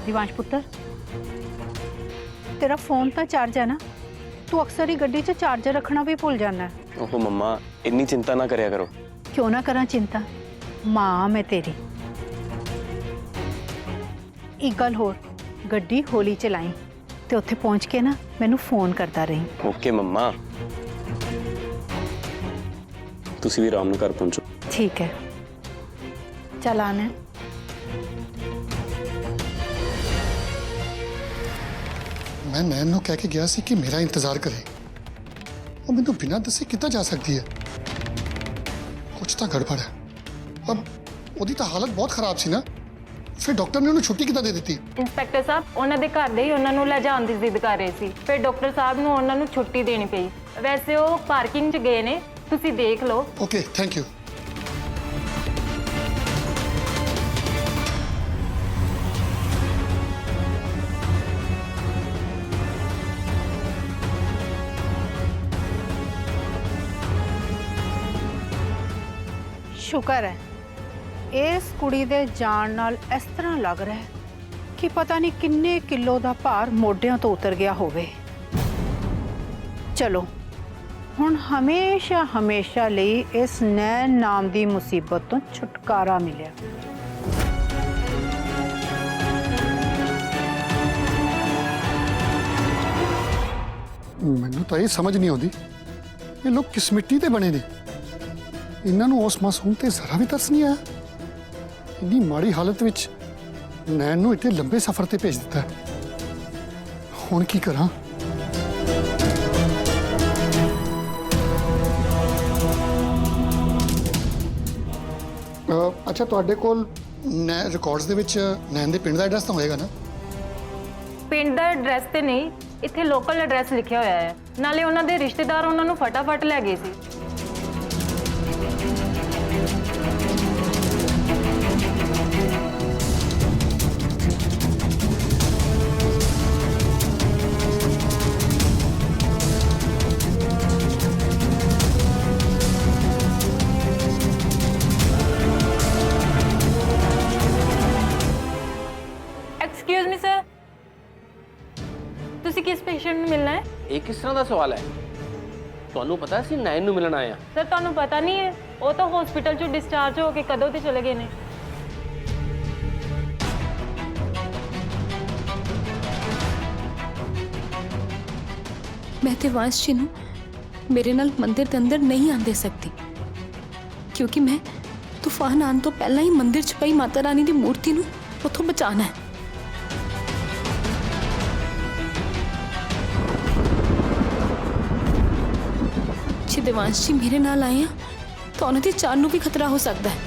दिवांश पुत्र, तेरा फोन तो चार्ज है ना? तू अक्सर ही गड्डी च चार्जर रखना भी भूल जाना है। ओहो मम्मा, इन्नी चिंता ना करया करो। क्यों ना करा चिंता, मां मैं तेरी। एक गल होर, गड्डी होली चलाई ते उत्थे पहुंच के ना मैनू फोन करता रही। ओके मम्मा, तुसी भी आराम नाल घर पहुंचो। ठीक है, चल आना। मैं नैन नूं कह के गया सी कि मेरा इंतजार करे, और मैनू बिना दसे कितना जा सकती है। कुछ तो गड़बड़ है। अब ਉਹਦੀ ਤਾਂ ਹਾਲਤ ਬਹੁਤ ਖਰਾਬ ਸੀ ਨਾ, ਫਿਰ ਡਾਕਟਰ ਨੇ ਉਹਨੂੰ ਛੁੱਟੀ ਕਿੱਦਾਂ ਦੇ ਦਿੱਤੀ? ਇੰਸਪੈਕਟਰ ਸਾਹਿਬ ਉਹਨਾਂ ਦੇ ਘਰ ਦੇ ਹੀ ਉਹਨਾਂ ਨੂੰ ਲੈ ਜਾਣ ਦੀ ਜ਼ਿੱਦ ਕਰ ਰਹੇ ਸੀ, ਫਿਰ ਡਾਕਟਰ ਸਾਹਿਬ ਨੂੰ ਉਹਨਾਂ ਨੂੰ ਛੁੱਟੀ ਦੇਣੀ ਪਈ। ਵੈਸੇ ਉਹ ਪਾਰਕਿੰਗ 'ਚ ਗਏ ਨੇ, ਤੁਸੀਂ ਦੇਖ ਲਓ। Okay, thank you. शुक्र है इस कुड़ी दे जान नाल इस तरह लग रहा है कि पता नहीं किन्ने किलो दा भार मोढियां तो उतर गया होवे। चलो हुण हमेशा हमेशा लई इस नैन नाम दी मुसीबत तो छुटकारा मिलिया। ਮੈਨੂੰ ਤਾਂ ਇਹ ਸਮਝ ਨਹੀਂ ਆਉਂਦੀ, ਇਹ ਲੋਕ ਕਿਸ ਮਿੱਟੀ ਦੇ ਬਣੇ ਨੇ। ਇਹਨਾਂ ਨੂੰ ਉਸ ਮਾਸੂਮ ਤੇ ਜ਼ਰਾ ਵੀ ਤਰਸ ਨਹੀਂ ਆਇਆ। ਇੰਨੀ ਮਾੜੀ ਹਾਲਤ ਵਿੱਚ ਨੈਣ ਨੂੰ ਇੱਥੇ ਲੰਬੇ ਸਫ਼ਰ ਤੇ ਭੇਜ ਦਿੱਤਾ। ਹੁਣ ਕੀ ਕਰਾਂ? ਅੱਛਾ, ਤੁਹਾਡੇ ਕੋਲ ਰਿਕਾਰਡਸ ਦੇ ਵਿੱਚ ਨੈਣ ਦੇ ਪਿੰਡ ਦਾ ਐਡਰੈਸ ਤਾਂ ਹੋਏਗਾ ਨਾ? ਪਿੰਡ ਦਾ ਐਡਰੈਸ ਤੇ ਨਹੀਂ, ਇੱਥੇ ਲੋਕਲ ਐਡਰੈਸ ਲਿਖਿਆ ਹੋਇਆ ਹੈ। ਨਾਲੇ ਉਹਨਾਂ ਦੇ ਰਿਸ਼ਤੇਦਾਰ ਉਹਨਾਂ ਨੂੰ ਫਟਾਫਟ ਲੈ ਗਏ ਸੀ। एक्सक्यूज मी सर, ਤੁਸੀਂ ਕਿਸ ਪੇਸ਼ੈਂਟ ਨੂੰ ਮਿਲਣਾ ਹੈ? ਇਹ ਕਿਸ ਤਰ੍ਹਾਂ ਦਾ ਸਵਾਲ ਹੈ? ਤੁਹਾਨੂੰ ਪਤਾ ਸੀ ਨੈਣ ਨੂੰ ਮਿਲਣ ਆਇਆ? ਸਰ ਤੁਹਾਨੂੰ ਪਤਾ ਨਹੀਂ ਹੈ, ਉਹ ਤਾਂ ਹਸਪੀਟਲ ਚੋਂ ਡਿਸਚਾਰਜ ਹੋ ਕੇ ਕਦੋਂ ਤੇ ਚਲੇ ਗਏ ਨੇ। मैं दिवांश जी नूं मेरे नाल मंदिर के अंदर नहीं आने दे सकती, क्योंकि मैं तूफान आने तो पहला ही मंदिर च पई माता रानी की मूर्ति नूं उत्थों बचाना है। जे दिवांश जी मेरे नाल आए हैं तो उन्हां दी जान नूं भी खतरा हो सकता है।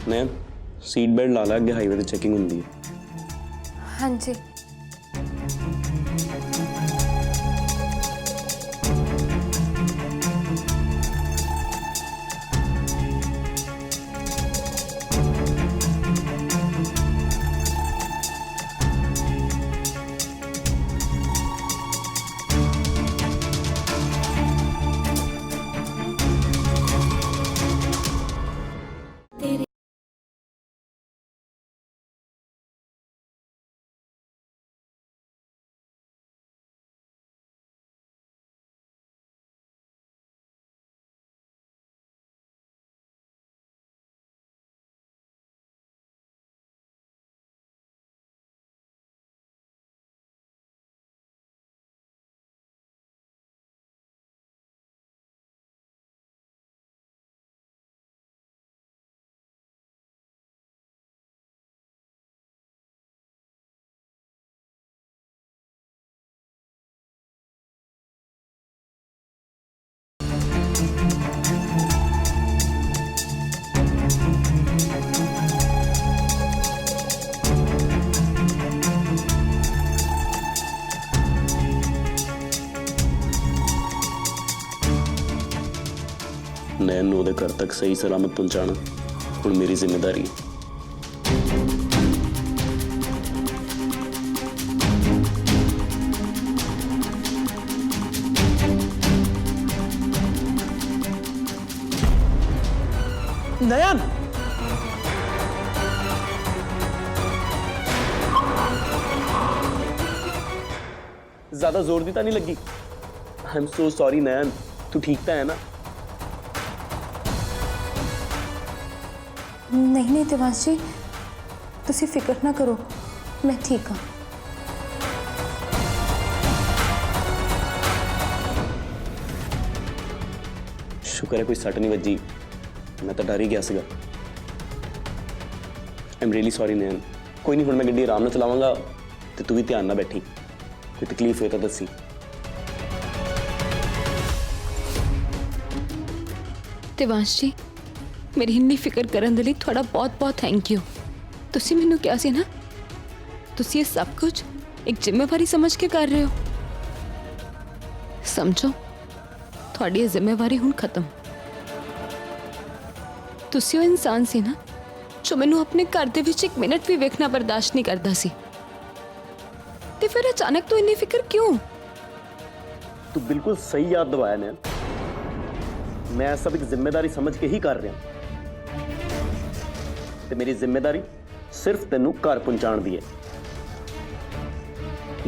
नैन, सीट बेल्ट ला ला, अगे हाईवे ते चेकिंग हुंदी है। हाँ जी। नैन नूं उहदे घर तक सही सलामत पहुंचाना हुण मेरी जिम्मेदारी है। नयन ज्यादा जोर दी तो नहीं लगी? आई एम सो सॉरी नयन, तू ठीक तो है ना? नहीं नहीं देवांश जी, ਤੁਸੀਂ ਫਿਕਰ ਨਾ ਕਰੋ, ਮੈਂ ਠੀਕ ਹਾਂ। शुक्र है कोई सट नहीं वजी, मैं तो डर ही गया सीगा। आई एम रियली सॉरी नयन। कोई नहीं, हुण मैं गड्डी आराम नाल चलावांगा ते तू भी ध्यान नाल बैठी, कोई तकलीफ होए तो दसी। देवांश जी, मेरी इन्नी फिक्र ਕਰਨ ਦੇ ਲਈ ਤੁਹਾਡਾ ਬਹੁਤ-ਬਹੁਤ ਥੈਂਕ ਯੂ। ਤੁਸੀਂ ਮੈਨੂੰ ਕਿਹਾ ਸੀ ਨਾ, ਤੁਸੀਂ ਇਹ ਸਭ ਕੁਝ ਇੱਕ ਜ਼ਿੰਮੇਵਾਰੀ ਸਮਝ ਕੇ ਕਰ ਰਹੇ ਹੋ। ਸਮਝੋ, ਤੁਹਾਡੀ ਇਹ ਜ਼ਿੰਮੇਵਾਰੀ ਹੁਣ ਖਤਮ। ਤੁਸੀਂ ਉਹ ਇਨਸਾਨ ਸੀ ਨਾ ਜੋ ਮੈਨੂੰ ਆਪਣੇ ਘਰ ਦੇ ਵਿੱਚ ਇੱਕ ਮਿੰਟ ਵੀ ਵੇਖਣਾ ਬਰਦਾਸ਼ਤ ਨਹੀਂ ਕਰਦਾ ਸੀ, ਤੇ ਫਿਰ ਅਚਾਨਕ ਤੋਂ ਇੰਨੀ ਫਿਕਰ ਕਿਉਂ? तू बिल्कुल सही याद दिवाया नयन। मैं सब एक जिम्मेदारी समझ के ही कर रहा, ते मेरी जिम्मेदारी सिर्फ तेनू घर पहुंचाण दी है,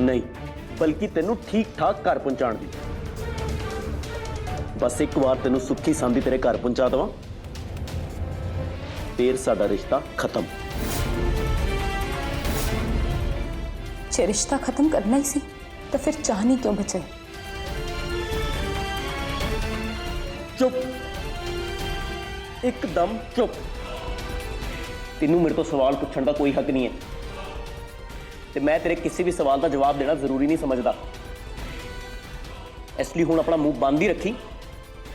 नहीं बल्कि तेनू ठीक ठाक घर पहुंचाण दी। बस एक बार तेनू सुखी सांदी तेरे घर पहुंचा देवां, फिर साडा रिश्ता खत्म। ਜੇ ਰਿਸ਼ਤਾ ਖਤਮ ਕਰਨਾ ਹੀ ਸੀ ਤਾਂ ਫਿਰ ਚਾਹਨੀ ਕਿਉਂ ਬਚਾਈ? चुप, एकदम चुप। तेनू मेरे तो सवाल पूछने का कोई हक नहीं है, ते मैं तेरे किसी भी सवाल का जवाब देना जरूरी नहीं समझदा। इसलिए हुण अपना मुंह बंद ही रखी,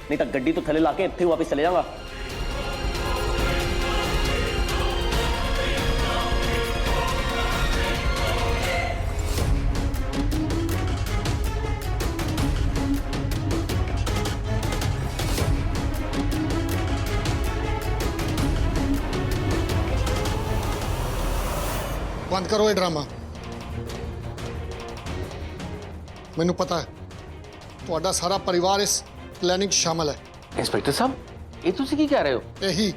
नहीं तो गड्डी तो थले ला के इत्थे वापस चले जाऊंगा। ਬੰਦ ਕਰੋ ਇਹ ਡਰਾਮਾ। ਮੈਨੂੰ ਪਤਾ ਹੈ ਤੁਹਾਡਾ ਸਾਰਾ ਪਰਿਵਾਰ ਇਸ ਪਲੈਨਿੰਗ 'ਚ ਸ਼ਾਮਲ ਹੈ। इंस्पेक्टर साहब, ये तुसी की कह रहे हो? ਇਹੀ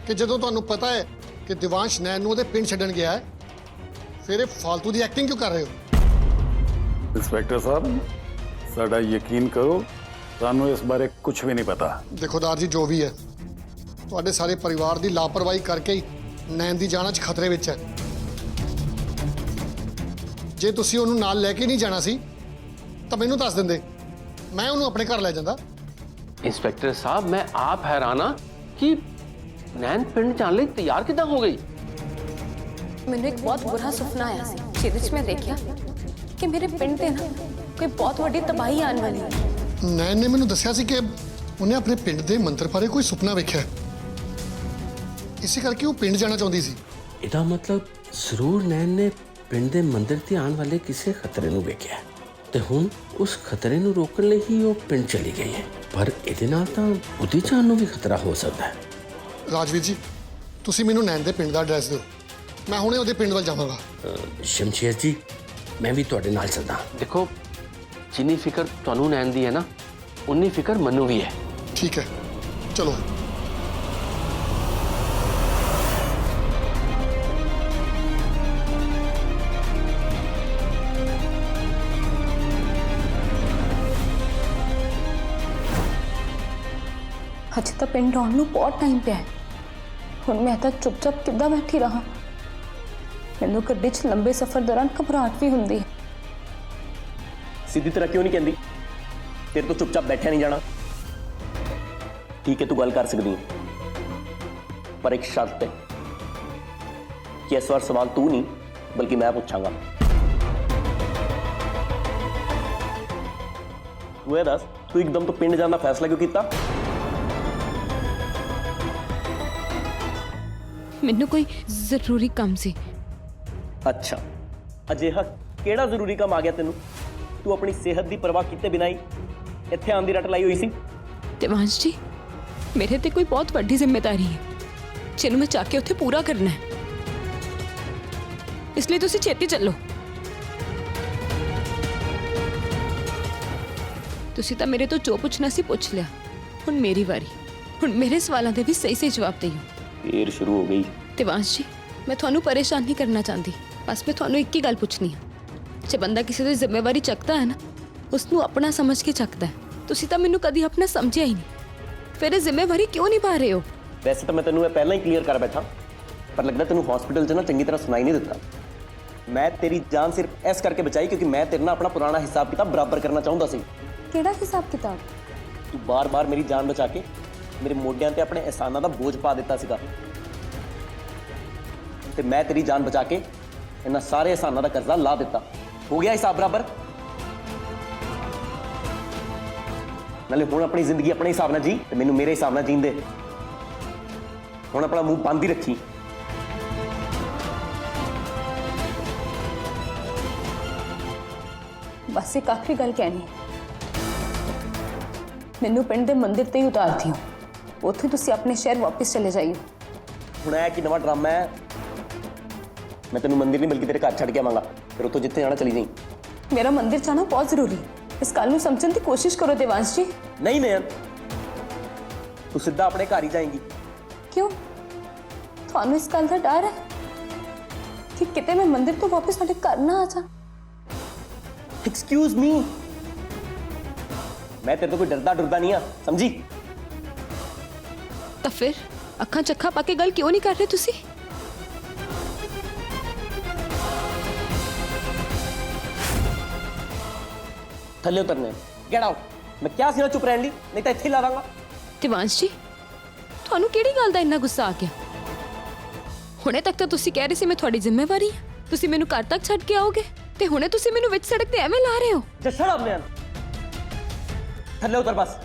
ਕਿ ਜਦੋਂ ਤੁਹਾਨੂੰ ਪਤਾ ਹੈ ਕਿ ਦਿਵਾਂਸ਼ ਨੈਣ ਨੂੰ ਉਹਦੇ ਪਿੰਡ ਛੱਡਣ ਗਿਆ ਹੈ, ਫਿਰ ਇਹ ਫालतू ਦੀ ਐਕਟਿੰਗ ਕਿਉਂ ਕਰ ਰਹੇ ਹੋ? इंस्पेक्टर साहब, साडा यकीन करो, सानू इस बारे कुछ भी नहीं पता। ਦੇਖੋ ਦਾਰ ਜੀ, ਜੋ ਵੀ ਹੈ ਤੁਹਾਡੇ ਸਾਰੇ ਪਰਿਵਾਰ ਦੀ ਲਾਪਰਵਾਹੀ ਕਰਕੇ ਹੀ ਨੈਣ ਦੀ ਜਾਨ ਅੱਜ ਖਤਰੇ ਵਿੱਚ ਹੈ। ਜੇ ਤੁਸੀਂ ਉਹਨੂੰ ਨਾਲ ਲੈ ਕੇ ਨਹੀਂ ਜਾਣਾ ਸੀ ਤਾਂ ਮੈਨੂੰ ਦੱਸ ਦਿੰਦੇ, ਮੈਂ ਉਹਨੂੰ ਆਪਣੇ ਘਰ ਲੈ ਜਾਂਦਾ। इंस्पेक्टर साहब, मैं आप हैरान हाँ कि नैन पिंड जाने लई तैयार किदां हो गई? ਮੈਨੂੰ ਇੱਕ ਬਹੁਤ ਬੁਰਾ ਸੁਪਨਾ ਆਇਆ ਸੀ, ਜਿਹਦੇ 'ਚ ਮੈਂ ਦੇਖਿਆ ਕਿ ਮੇਰੇ ਪਿੰਡ ਤੇ ਨਾ ਕੋਈ ਬਹੁਤ ਵੱਡੀ ਤਬਾਹੀ ਆਉਣ ਵਾਲੀ ਹੈ। ਨੈਣ ਨੇ ਮੈਨੂੰ ਦੱਸਿਆ ਸੀ ਕਿ ਉਹਨੇ ਆਪਣੇ ਪਿੰਡ ਦੇ ਮੰਤਰ ਬਾਰੇ ਕੋਈ ਸੁਪਨਾ ਵੇਖਿਆ, ਇਸੇ ਕਰਕੇ ਉਹ ਪਿੰਡ ਜਾਣਾ ਚਾਹੁੰਦੀ ਸੀ। ਇਹਦਾ ਮਤਲਬ ਜ਼ਰੂਰ ਨੈਨ ਨੇ ਪਿੰਡ ਦੇ ਮੰਦਿਰ ਤੇ ਆਉਣ ਵਾਲੇ ਕਿਸੇ ਖਤਰੇ ਨੂੰ ਵੇਖਿਆ ਤੇ ਹੁਣ ਉਸ ਖਤਰੇ ਨੂੰ ਰੋਕਣ ਲਈ ਹੀ ਉਹ ਪਿੰਡ ਚਲੀ ਗਈ ਹੈ। ਪਰ ਇਹਦੇ ਨਾਲ ਤਾਂ ਉਹਦੀ ਜਾਨ ਨੂੰ ਵੀ ਖਤਰਾ ਹੋ ਸਕਦਾ ਹੈ। ਰਾਜਵੀਰ ਜੀ, ਤੁਸੀਂ ਮੈਨੂੰ ਨੈਣ ਦੇ ਪਿੰਡ ਦਾ ਐਡਰੈਸ ਦਿਓ, ਮੈਂ ਹੁਣੇ ਉਹਦੇ ਪਿੰਡ ਵੱਲ ਜਾਵਾਂਗਾ। ਸ਼ਮਸ਼ੇਰ ਜੀ, ਮੈਂ ਵੀ ਤੁਹਾਡੇ ਨਾਲ ਚੱਲਦਾ। ਦੇਖੋ, ਜਿੰਨੀ ਫਿਕਰ ਤੁਹਾਨੂੰ ਨੈਨ ਦੀ ਹੈ ਨਾ, ਉਨੀ ਫਿਕਰ ਮੈਨੂੰ ਵੀ ਹੈ। ਠੀਕ ਹੈ, ਚਲੋ। ਅਜੇ ਤਾਂ ਪਿੰਡ ਆਉਣ ਨੂੰ ਬਹੁਤ ਟਾਈਮ ਪਿਆ ਹੈ। ਹੁਣ ਮੈਂ ਤਾਂ ਚੁੱਪਚਾਪ ਕਿੱਦਾਂ ਬੈਠੀ ਰਹਾਂ? ਮੈਨੂੰ ਗੱਡੀ 'ਚ ਲੰਬੇ ਸਫ਼ਰ ਦੌਰਾਨ ਘਬਰਾਹਟ ਵੀ ਹੁੰਦੀ ਹੈ। सीधी तरह क्यों नहीं कहती? तेरे तो चुपचाप बैठा नहीं जाना। ठीक है, तू गल कर सकती है, पर एक शर्त है कि इस बार सवाल तू नहीं बल्कि मैं पूछांगा। तू ये दस, तू एकदम तो पिंड जाने का फैसला क्यों किया? ਮੈਨੂੰ ਕੋਈ ਜ਼ਰੂਰੀ ਕੰਮ ਸੀ। अच्छा, अजिहा केड़ा जरूरी काम आ गया तेनू? तू अपनी सेहत की परवाह किते बिना ही इत्थे आंदी रट लाई हुई सी। देवांश जी, ਮੇਰੇ ਤੇ ਕੋਈ ਬਹੁਤ ਵੱਡੀ ਜ਼ਿੰਮੇਵਾਰੀ ਹੈ, ਜਿਹਨੂੰ ਮੈਂ ਚਾਹ ਕੇ ਉੱਥੇ ਪੂਰਾ ਕਰਨਾ ਹੈ। ਇਸ ਲਈ ਤੁਸੀਂ ਛੇਤੀ ਚੱਲੋ। ਤੁਸੀਂ ਤਾਂ ਮੇਰੇ ਤੋਂ ਜੋ ਪੁੱਛਣਾ ਸੀ ਪੁੱਛ ਲਿਆ, ਹੁਣ ਮੇਰੀ ਵਾਰੀ। ਹੁਣ ਮੇਰੇ ਸਵਾਲਾਂ ਦੇ ਵੀ ਸਹੀ ਜਵਾਬ ਦਿਓ। ਫੇਰ ਸ਼ੁਰੂ ਹੋ ਗਈ। ਦਿਵਾਂਸ਼ ਜੀ, ਮੈਂ ਤੁਹਾਨੂੰ ਪਰੇਸ਼ਾਨ ਨਹੀਂ ਕਰਨਾ ਚਾਹੁੰਦੀ, ਬਸ ਮੈਂ ਤੁਹਾਨੂੰ ਇੱਕ ਹੀ ਗੱਲ ਪੁੱਛਣੀ ਹੈ। ਜੇ ਬੰਦਾ ਕਿਸੇ ਦੀ ਜ਼ਿੰਮੇਵਾਰੀ ਚੱਕਦਾ ਹੈ ਨਾ, ਉਸ ਨੂੰ ਆਪਣਾ ਸਮਝ ਕੇ ਚੱਕਦਾ ਹੈ। ਤੁਸੀਂ ਤਾਂ ਮੈਨੂੰ ਕਦੀ ਆਪਣਾ ਸਮਝਿਆ ਹੀ ਨਹੀਂ, ਫਿਰ ਇਹ ਜ਼ਿੰਮੇਵਾਰੀ ਕਿਉਂ ਨਿਭਾ ਰਹੇ ਹੋ? ਵੈਸੇ ਤਾਂ ਮੈਂ ਤੈਨੂੰ ਇਹ ਪਹਿਲਾਂ ਹੀ ਕਲੀਅਰ ਕਰ ਬੈਠਾ, ਪਰ ਲੱਗਦਾ ਤੈਨੂੰ ਹਸਪੀਟਲ 'ਚ ਨਾ ਚੰਗੀ ਤਰ੍ਹਾਂ ਸੁਣਾਈ ਨਹੀਂ ਦਿੱਤਾ। ਮੈਂ ਤੇਰੀ ਜਾਨ ਸਿਰਫ ਇਸ ਕਰਕੇ ਬਚਾਈ ਕਿਉਂਕਿ ਮੈਂ ਤੇਰੇ ਨਾਲ ਆਪਣਾ ਪੁਰਾਣਾ ਹਿਸਾਬ ਕਿਤਾਬ ਬਰਾਬਰ ਕਰਨਾ ਚਾਹੁੰਦਾ ਸੀ। ਕਿਹੜਾ ਹਿਸਾਬ ਕਿਤਾਬ? ਤੂੰ ਬਾਰ-ਬਾਰ ਮੇਰੀ ਜਾਨ ਬਚਾ ਕੇ ਮੇਰੇ ਮੋਢਿਆਂ ਤੇ ਆਪਣੇ ਅਹਿਸਾਨਾਂ ਦਾ ਬੋਝ ਪਾ ਦਿੱਤਾ ਸੀਗਾ, ਤੇ ਮੈਂ ਤੇਰੀ ਜਾਨ ਬਚਾ ਕੇ ਇਹਨਾਂ ਸਾਰੇ ਅਹਿਸਾਨਾਂ ਦਾ ਕਰਜ਼ਾ ਲਾ ਦਿੱਤਾ। ਹੋ ਗਿਆ ਹਿਸਾਬ ਬਰਾਬਰ। ਨਾਲੇ ਹੁਣ ਆਪਣੀ ਜ਼ਿੰਦਗੀ ਆਪਣੇ ਹਿਸਾਬ ਨਾਲ ਜੀ ਤੇ ਮੈਨੂੰ ਮੇਰੇ ਹਿਸਾਬ ਨਾਲ ਜੀਣ ਦੇ। ਹੁਣ ਆਪਣਾ ਮੂੰਹ ਬੰਦ ਹੀ ਰੱਖੀ। ਬਸ ਇੱਕ ਆਖਰੀ ਗੱਲ ਕਹਿਣੀ ਹੈ। ਮੈਨੂੰ ਪਿੰਡ ਦੇ ਮੰਦਿਰ ਤੇ ਹੀ ਉਤਾਰ ਦਿਓ, ਉੱਥੇ ਤੁਸੀਂ ਆਪਣੇ ਸ਼ਹਿਰ ਵਾਪਸ ਚਲੇ ਜਾਈਓ। ਹੁਣ ਇਹ ਕੀ ਨਵਾਂ ਡਰਾਮਾ ਹੈ? ਮੈਂ ਤੈਨੂੰ ਮੰਦਿਰ ਨਹੀਂ ਬਲਕਿ ਤੇਰੇ ਘਰ ਛੱਡ ਕੇ ਆਵਾਂਗਾ, ਫਿਰ ਉੱਥੋਂ ਜਿੱਥੇ ਜਾਣਾ ਚਲੀ ਜਾਈਂ। ਮੇਰਾ ਮੰਦਿਰ ਜਾਣਾ ਬਹੁਤ ਜ਼ਰੂਰੀ ਹੈ, ਇਸ ਗੱਲ ਨੂੰ ਸਮਝਣ ਦੀ ਕੋਸ਼ਿਸ਼ ਕਰੋ ਦੇਵਾਂਸ਼ ਜੀ। ਨਹੀਂ ਨੈਣ, ਤੂੰ ਸਿੱਧਾ ਆਪਣੇ ਘਰ ਹੀ ਜਾਏਂਗੀ। ਕਿਉਂ? ਤੁਹਾਨੂੰ ਇਸ ਗੱਲ ਦਾ ਡਰ ਹੈ ਕਿ ਕਿਤੇ ਮੈਂ ਮੰਦਿਰ ਤੋਂ ਵਾਪਸ ਸਾਡੇ ਘਰ ਨਾ ਆ ਜਾ? ਐਕਸਕਿਊਜ਼ ਮੀ, ਮੈਂ ਤੇਰੇ ਤੋਂ ਕੋਈ ਡਰਦਾ ਨਹੀਂ ਆ, ਸਮਝੀ? ਤਾਂ ਫਿਰ ਅੱਖਾਂ ਚੱਖਾ ਪਾ ਕੇ ਗੱਲ ਕਿਉਂ ਨਹੀਂ ਕਰ ਰਹੇ ਤੁਸੀਂ? ਥੱਲੇ ਉਤਰਨੇ, ਗੈਟ ਆਊਟ। ਮੈਂ ਕਿਹਾ ਸੀ ਨਾ ਚੁੱਪ ਰਹਿਣ ਲਈ, ਨਹੀਂ ਤਾਂ ਇੱਥੇ ਹੀ ਲਾ ਦਾਂਗਾ। ਦਿਵਾਂਸ਼ ਜੀ, ਤੁਹਾਨੂੰ ਕਿਹੜੀ ਗੱਲ ਦਾ ਇੰਨਾ ਗੁੱਸਾ ਆ ਗਿਆ? ਹੁਣੇ ਤੱਕ ਤਾਂ ਤੁਸੀਂ ਕਹਿ ਰਹੇ ਸੀ ਮੈਂ ਤੁਹਾਡੀ ਜ਼ਿੰਮੇਵਾਰੀ ਹਾਂ, ਤੁਸੀਂ ਮੈਨੂੰ ਘਰ ਤੱਕ ਛੱਡ ਕੇ ਆਓਗੇ, ਤੇ ਹੁਣੇ ਤੁਸੀਂ ਮੈਨੂੰ ਵਿੱਚ ਸੜਕ ਤੇ ਐਵੇਂ ਲਾ ਰਹੇ ਹੋ। ਜੱਟ ਸ਼ਟ ਅਪ ਮੈਨ, ਥੱਲੇ ਉਤਰ ਬਸ।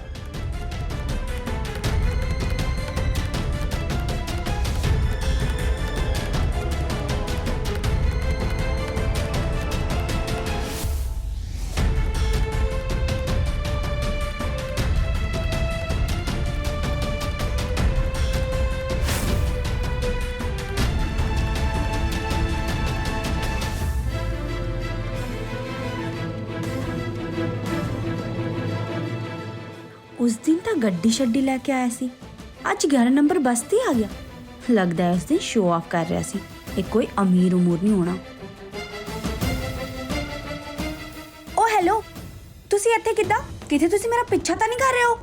उस दिन तो गड्डी शड्डी लैके आया सी, अज 11 नंबर बस ते आ गया। लगता है उस दिन शो ऑफ कर रहा सी, एक कोई अमीर उमूर नहीं होना। ओ हेलो, तुसी इत्थे किद्दां? किथे तुसी मेरा पीछा तो नहीं कर रहे हो?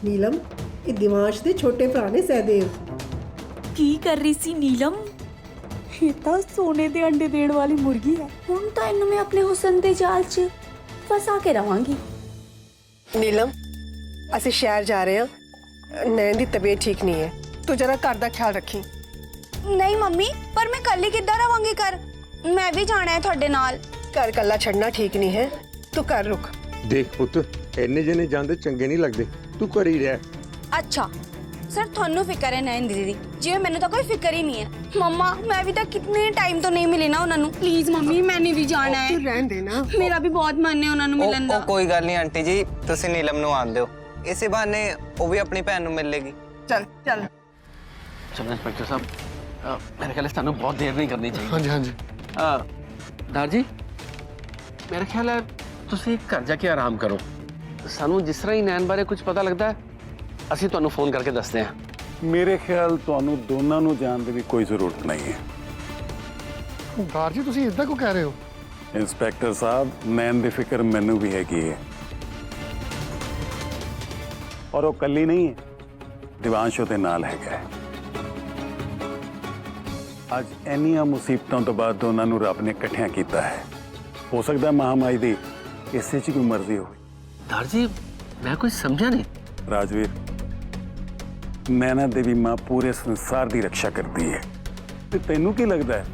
नीलम, ये दिमाश दे छोटे भरा ने सहदेव। की कर रही सी नीलम? ये तो सोने दे अंडे देण वाली मुर्गी है। हुण तो इन्नू मैं अपने हुसन दे जाल च फसा के रवांगी। नीलम, ਅਸੀਂ ਸ਼ਹਿਰ ਜਾ ਰਹੇ ਹਾਂ। ਨੈਣ ਦੀ ਤਬੀਅਤ ਠੀਕ ਨਹੀਂ ਹੈ, ਤੂੰ ਜਰਾ ਘਰ ਦਾ ਖਿਆਲ ਰੱਖੀ। नहीं मम्मी, पर मैं कल ही किद्दां रवांगी घर? मैं भी जाना है तुहाडे नाल। ਘਰ ਕੱਲਾ ਛੱਡਣਾ ਠੀਕ ਨਹੀਂ ਹੈ, ਤੂੰ ਘਰ ਰੁਕ। देख पुत, इन्ने जने जांदे चंगे नहीं लगदे, तू घर ही रह। अच्छा सर, थानू फिक्र है नैन दीदी दी, जिवें मैनू तो कोई फिक्र ही नहीं है। मम्मा, मैं भी तो कितने टाइम तो नहीं मिली ना उन्होंने। प्लीज मम्मी, मैंने भी जाना है। ਤੂੰ ਰਹਿਣ ਦੇ ਨਾ। मेरा भी बहुत मन है उन्होंने मिलन दा। ਕੋਈ ਗੱਲ ਨਹੀਂ ਆਂਟੀ ਜੀ, ਤੁਸੀਂ ਨੀਲਮ ਨੂੰ ਆਣ ਦਿਓ, ਇਸੇ ਬਹਾਨੇ ਉਹ ਵੀ ਆਪਣੀ ਭੈਣ ਨੂੰ ਮਿਲ ਲੇਗੀ। ਚੱਲ ਚੱਲ। ਚਲੋ ਇੰਸਪੈਕਟਰ ਸਾਹਿਬ, ਮੇਰੇ ਖਿਆਲ ਸਾਨੂੰ ਬਹੁਤ ਦੇਰ ਨਹੀਂ ਕਰਨੀ ਚਾਹੀਦੀ। ਹਾਂਜੀ ਹਾਂਜੀ। ਦਾਰ ਜੀ, ਮੇਰੇ ਖਿਆਲ ਹੈ ਤੁਸੀਂ ਘਰ ਜਾ ਕੇ ਆਰਾਮ ਕਰੋ। ਸਾਨੂੰ ਜਿਸ ਤਰ੍ਹਾਂ ਹੀ ਨੈਣ ਬਾਰੇ ਕੁਝ ਪਤਾ ਲੱਗਦਾ ਹੈ, ਅਸੀਂ ਤੁਹਾਨੂੰ ਫੋਨ ਕਰਕੇ ਦੱਸਦੇ ਹਾਂ। ਮੇਰੇ ਖਿਆਲ ਤੁਹਾਨੂੰ ਦੋਨਾਂ ਨੂੰ ਜਾਣ ਦੀ ਵੀ ਕੋਈ ਜ਼ਰੂਰਤ ਨਹੀਂ ਹੈ। ਗਾਰ ਜੀ, ਤੁਸੀਂ ਇਦਾਂ ਕਿਉਂ ਕਹਿ ਰਹੇ ਹੋ? ਇੰਸਪੈਕਟਰ ਸਾਹਿਬ, ਨੈਣ ਦੀ ਫਿਕਰ ਮੈਨੂੰ ਵੀ ਹੈਗੀ ਹੈ, ਔਰ ਉਹ ਕੱਲੀ ਨਹੀਂ ਹੈ, ਦਿਵਾਂਸ਼ ਉਹਦੇ ਨਾਲ ਹੈਗਾ ਹੈ। ਅੱਜ ਇੰਨੀਆਂ ਮੁਸੀਬਤਾਂ ਤੋਂ ਬਾਅਦ ਦੋਨਾਂ ਨੂੰ ਰੱਬ ਨੇ ਇਕੱਠਿਆਂ ਕੀਤਾ ਹੈ। ਹੋ ਸਕਦਾ ਮਹਾਮਾਈ ਦੀ ਇਸੇ 'ਚ ਕੋਈ ਮਰਜ਼ੀ ਹੋਵੇ। ਦਾਰ ਜੀ, ਮੈਂ ਕੁਝ ਸਮਝਿਆ ਨਹੀਂ। ਰਾਜਵੀਰ, ਨੈਣਾ ਦੇਵੀ ਮਾਂ ਪੂਰੇ ਸੰਸਾਰ ਦੀ ਰੱਖਿਆ ਕਰਦੀ ਹੈ, ਤੇ ਤੈਨੂੰ ਕੀ ਲੱਗਦਾ ਹੈ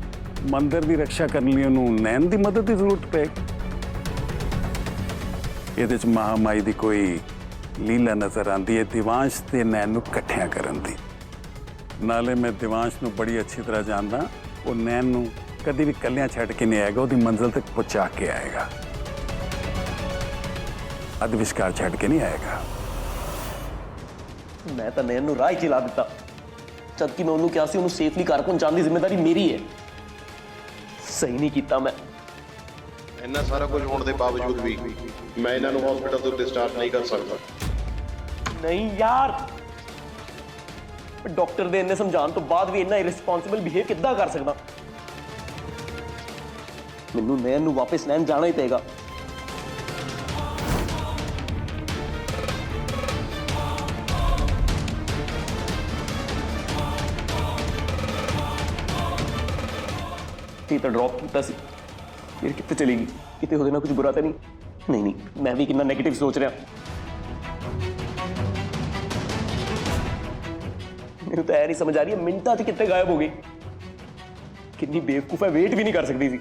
ਮੰਦਿਰ ਦੀ ਰੱਖਿਆ ਕਰਨ ਲਈ ਉਹਨੂੰ ਨੈਣ ਦੀ ਮਦਦ ਦੀ ਜ਼ਰੂਰਤ ਪਏਗੀ? ਇਹਦੇ 'ਚ ਮਹਾਮਾਈ ਦੀ ਕੋਈ ਲੀਲਾ ਨਜ਼ਰ ਆਉਂਦੀ ਹੈ ਦਿਵਾਂਸ਼ ਤੇ ਨੈਣ ਨੂੰ ਇਕੱਠਿਆਂ ਕਰਨ ਦੀ। ਨਾਲੇ ਮੈਂ ਦਿਵਾਂਸ਼ ਨੂੰ ਬੜੀ ਅੱਛੀ ਤਰ੍ਹਾਂ ਜਾਣਦਾ, ਉਹ ਨੈਣ ਨੂੰ ਕਦੀ ਵੀ ਇਕੱਲਿਆਂ ਛੱਡ ਕੇ ਨਹੀਂ ਆਏਗਾ, ਉਹਦੀ ਮੰਜ਼ਿਲ ਤੱਕ ਪਹੁੰਚਾ ਕੇ ਆਏਗਾ, ਅੱਧ ਵਿਚਕਾਰ ਛੱਡ ਕੇ ਨਹੀਂ ਆਏਗਾ। ਮੈਂ ਤਾਂ ਨੈਣ ਨੂੰ ਰਾਹ ਹੀ ਚਲਾ ਦਿੱਤਾ, ਜਦ ਕਿ ਮੈਂ ਉਹਨੂੰ ਕਿਹਾ ਸੀ ਉਹਨੂੰ ਸੇਫਲੀ ਘਰ ਪਹੁੰਚਾਉਣ ਦੀ ਜ਼ਿੰਮੇਵਾਰੀ ਮੇਰੀ ਹੈ। ਸਹੀ ਨਹੀਂ ਕੀਤਾ ਮੈਂ। ਇੰਨਾ ਸਾਰਾ ਕੁਝ ਹੋਣ ਦੇ ਬਾਵਜੂਦ ਵੀ ਮੈਂ ਇਹਨਾਂ ਨੂੰ ਹਸਪੀਟਲ ਤੋਂ ਡਿਸਚਾਰਜ ਨਹੀਂ ਕਰ ਸਕਦਾ। ਨਹੀਂ ਯਾਰ, ਡਾਕਟਰ ਦੇ ਇੰਨੇ ਸਮਝਾਉਣ ਤੋਂ ਬਾਅਦ ਵੀ ਇੰਨਾ ਇਰਰਿਸਪੌਂਸਿਬਲ ਬਿਹੇਵ ਕਿੱਦਾਂ ਕਰ ਸਕਦਾ? ਮੈਨੂੰ ਨੈਣ ਨੂੰ ਵਾਪਸ ਲੈਣ ਜਾਣਾ ਹੀ ਪਏਗਾ। ਤੇ ਤਾਂ ਡ੍ਰੌਪ ਕੀਤਾ ਸੀ, ਫਿਰ ਕਿੱਥੇ ਚਲੀ ਗਈ? ਕਿਤੇ ਉਹਦੇ ਨਾਲ ਕੁਝ ਬੁਰਾ ਤਾਂ ਨਹੀਂ? ਨਹੀਂ ਨਹੀਂ, ਮੈਂ ਵੀ ਕਿੰਨਾ ਨੈਗੇਟਿਵ ਸੋਚ ਰਿਹਾ। ਮੈਨੂੰ ਤਾਂ ਇਹ ਨਹੀਂ ਸਮਝ ਆ ਰਹੀ ਹੈ ਮਿੰਟਾਂ 'ਚ ਕਿੱਥੇ ਗਾਇਬ ਹੋ ਗਈ। ਕਿੰਨੀ ਬੇਵਕੂਫ ਹੈ, ਵੇਟ ਵੀ ਨਹੀਂ ਕਰ ਸਕਦੀ ਸੀ।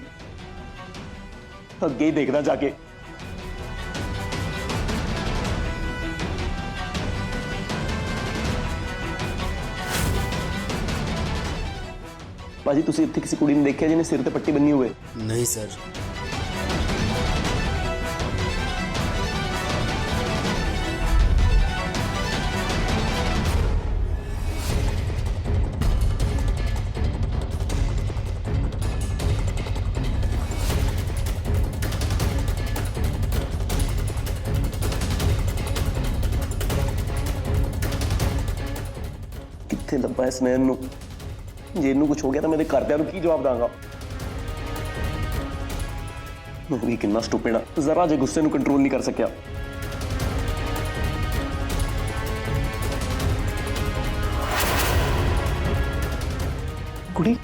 ਅੱਗੇ ਹੀ ਦੇਖਦਾ ਜਾ ਕੇ। ਭਾਜੀ ਤੁਸੀਂ ਇੱਥੇ ਕਿਸੇ ਕੁੜੀ ਨੂੰ ਦੇਖਿਆ ਜਿਹਨੇ ਸਿਰ ਤੇ ਪੱਟੀ ਬੰਨੀ ਹੋਵੇ? नहीं सर। ਕਿੱਥੇ ਲੱਭਾ ਇਸ ਨੈਣ ਨੂੰ? ਜੇ ਇਹਨੂੰ ਕੁਝ ਹੋ ਗਿਆ ਤਾਂ ਮੈਂ ਇਹਦੇ ਘਰਦਿਆਂ ਨੂੰ ਕੀ ਜਵਾਬ ਦਾਂਗਾ? ਮੈਂ ਵੀ ਕਿੰਨਾ ਸਟੂਪਿਡ ਆ, ਜ਼ਰਾ ਜੇ ਗੁੱਸੇ ਨੂੰ ਕੰਟਰੋਲ ਨਹੀਂ ਕਰ ਸਕਿਆ। ਕੁੜੀ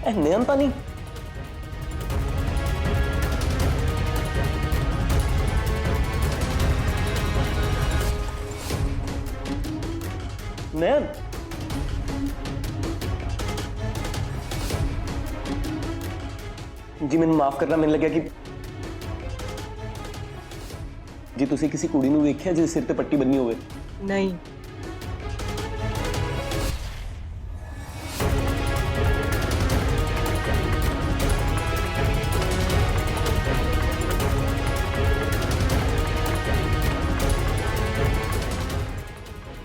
ਇਹ ਨੈਣ ਤਾਂ ਨਹੀਂ? ਨੈਣ ਜੀ, ਮੈਨੂੰ ਮਾਫ ਕਰਨਾ, ਮੈਨੂੰ ਲੱਗਿਆ ਕਿ ਜੀ ਤੁਸੀਂ ਕਿਸੇ ਕੁੜੀ ਨੂੰ ਵੇਖਿਆ ਜਿਹਦੇ ਸਿਰ ਤੇ ਪੱਟੀ ਬੰਨੀ ਹੋਵੇ? नहीं।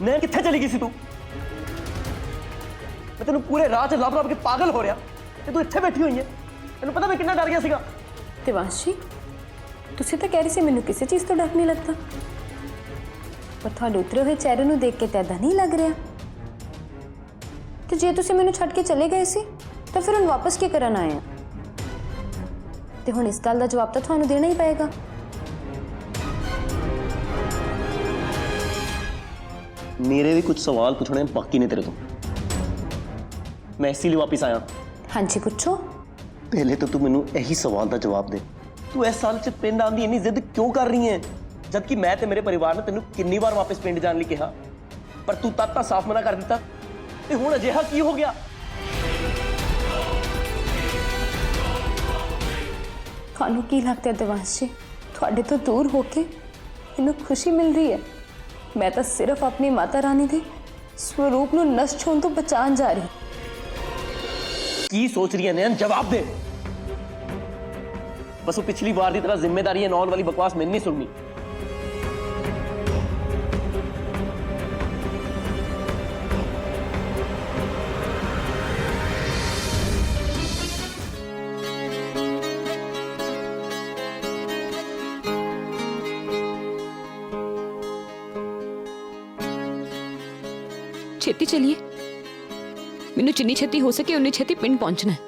ਨੈਣ ਕਿੱਥੇ ਚਲੀ ਗਈ ਸੀ ਤੂੰ? ਮੈਂ ਤੈਨੂੰ ਪੂਰੇ ਰਾਹ 'ਚ ਲੱਭ ਲੱਭ ਕੇ ਪਾਗਲ ਹੋ ਰਿਹਾ ਤੇ ਤੂੰ ਇੱਥੇ ਬੈਠੀ ਹੋਈ ਹੈ। ਤੈਨੂੰ ਪਤਾ ਮੈਂ ਕਿੰਨਾ ਡਰ ਗਿਆ ਸੀਗਾ। ਦਿਵਾਂਸ਼ ਜੀ, ਤੁਸੀਂ ਤਾਂ ਕਹਿ ਰਹੇ ਸੀ ਮੈਨੂੰ ਕਿਸੇ ਚੀਜ਼ ਤੋਂ ਡਰ ਨਹੀਂ ਲੱਗਦਾ, ਪਰ ਤੁਹਾਡੇ ਉਤਰੇ ਹੋਏ ਚਿਹਰੇ ਨੂੰ ਦੇਖ ਕੇ ਤਾਂ ਏਦਾਂ ਨਹੀਂ ਲੱਗ ਰਿਹਾ। ਤੇ ਜੇ ਤੁਸੀਂ ਮੈਨੂੰ ਛੱਡ ਕੇ ਚਲੇ ਗਏ ਸੀ ਤਾਂ ਫਿਰ ਹੁਣ ਵਾਪਸ ਕੀ ਕਰਨ ਆਏ ਆ? ਤੇ ਹੁਣ ਇਸ ਗੱਲ ਦਾ ਜਵਾਬ ਤਾਂ ਤੁਹਾਨੂੰ ਦੇਣਾ ਹੀ ਪਏਗਾ। ਮੇਰੇ ਵੀ ਕੁਝ ਸਵਾਲ ਪੁੱਛਣੇ ਬਾਕੀ ਨੇ ਤੇਰੇ ਤੋਂ। ਮੈਂ ਇਸੇ ਲਈ ਵਾਪਸ ਆਇਆ। ਹਾਂਜੀ ਪੁੱਛੋ। ਪਹਿਲੇ ਤਾਂ ਤੂੰ ਮੈਨੂੰ ਇਹੀ ਸਵਾਲ ਦਾ ਜਵਾਬ ਦੇ, ਤੂੰ ਇਸ ਸਾਲ 'ਚ ਪਿੰਡ ਆਉਣ ਦੀ ਇੰਨੀ ਜ਼ਿੱਦ ਕਿਉਂ ਕਰ ਰਹੀ ਹੈ? ਜਦਕਿ ਮੈਂ ਤੇ ਮੇਰੇ ਪਰਿਵਾਰ ਨੇ ਤੈਨੂੰ ਕਿੰਨੀ ਵਾਰ ਵਾਪਸ ਪਿੰਡ ਜਾਣ ਲਈ ਕਿਹਾ, ਪਰ ਤੂੰ ਤਦ ਤਾਂ ਸਾਫ਼ ਮਨਾ ਕਰ ਦਿੱਤਾ। ਤੇ ਹੁਣ ਅਜਿਹਾ ਕੀ ਹੋ ਗਿਆ? ਤੁਹਾਨੂੰ ਕੀ ਲੱਗਦਾ ਹੈ ਦਿਵਾਂਸ਼ ਜੀ, ਤੁਹਾਡੇ ਤੋਂ ਦੂਰ ਹੋ ਕੇ ਮੈਨੂੰ ਖੁਸ਼ੀ ਮਿਲ ਰਹੀ ਹੈ? ਮੈਂ ਤਾਂ ਸਿਰਫ ਆਪਣੀ ਮਾਤਾ ਰਾਣੀ ਦੇ ਸਰੂਪ ਨੂੰ ਨਸ਼ਟ ਹੋਣ ਤੋਂ ਬਚਾਉਣ ਜਾ ਰਹੀ। ਕੀ ਸੋਚ ਰਹੀ ਹੈ ਨੈਣ? ਜਵਾਬ ਦੇ। ਬਸ ਉਹ ਪਿਛਲੀ ਵਾਰ ਦੀ ਤਰ੍ਹਾਂ ਜ਼ਿੰਮੇਦਾਰੀ ਨੌਨ ਵਾਲੀ ਬਕਵਾਸ ਮੈਨੂੰ ਨਹੀਂ ਸੁਣਨੀ। ਛੇਤੀ ਚਲਿਏ, ਮੈਨੂੰ ਜਿੰਨੀ ਛੇਤੀ ਹੋ ਸਕੇ ਉਨੀ ਛੇਤੀ ਪਿੰਡ ਪਹੁੰਚਣਾ ਹੈ।